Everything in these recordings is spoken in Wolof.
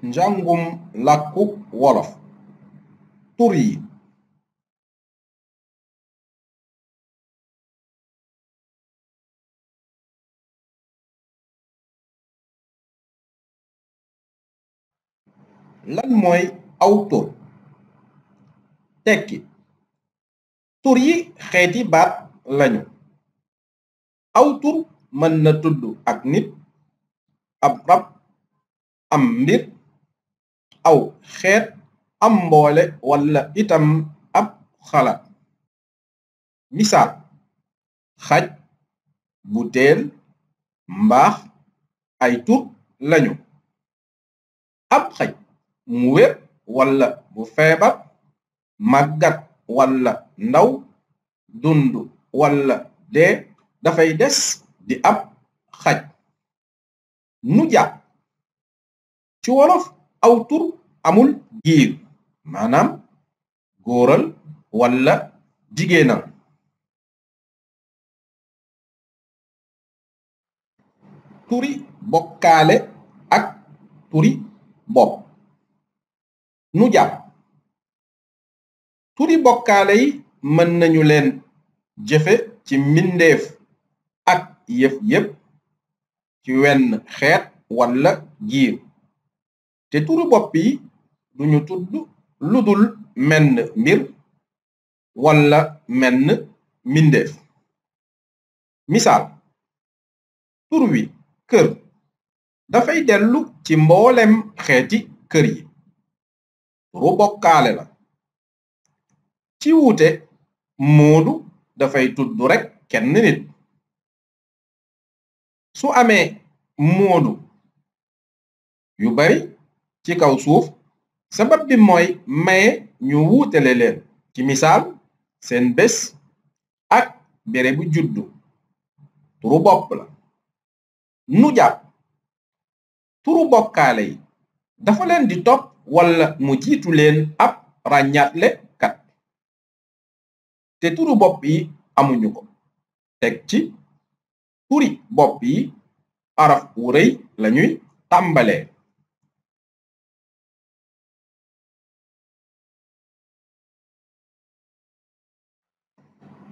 njàngum làkku wolof tur yi lan mooy aw tur tekki tur yi xeeti baat lañu aw tur mën na tudd ak nit ab rab am mbir aw xeet am mboole walla itam ab xalaat misaal xaj butéel mbaax ay tur lañu ab xaj mu wér walla bu feebar màggat walla ndaw dund walla dee dafay des di ab xaj nu jàpp ci wolof aw tur amul giir maanaam góoral walla jigéenal turi bokkaale ak turi bopp nu jàpp turi bokkaale yi mën nañu leen jëfe ci mbindeef ak yëf yépp ci wenn xeet walla giir te turu bopp yi duñu tudd ludul menn mbir walla menn mbindeef misaal tur wi kër dafay dellu ci mboolem xeeti kër yi turu bokkaale la ci wuute moodu dafay tudd rekk kenn nit su amee moodu yu bari ci kaw suuf sabab bi mooy maye ñu wuutale leen ci misaal seen bés ak béré bu juddu turu bopp la nu jàpp turu bokkaale yi dafa leen di topp walla mu jiitu leen ab ràññaatle kat te turu bopp yi amuñu ko teg ci turi bopp yi araf wu rëy lañuy tàmbalee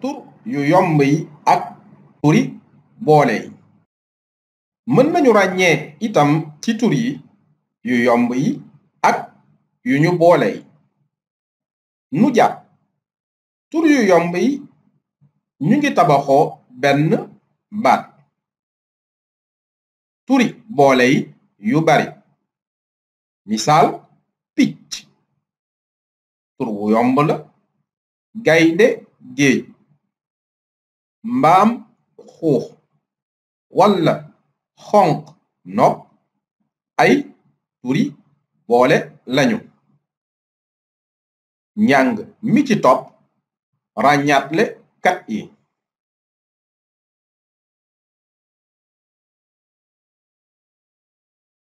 tur yu yomb yi ak turi boole yi mën nañu ràññee itam ci tur yi yu yomb yi ak yu ñu boole yi nu jàpp tur yu yomb yi ñu ngi tabaxoo benn baat turi boole yi yu bari misaal picc tur wu yomb la gaynde géej mbaam xuux walla xonq nopp ay turi boole lañu njàng mi ci topp ràññaatle kat yi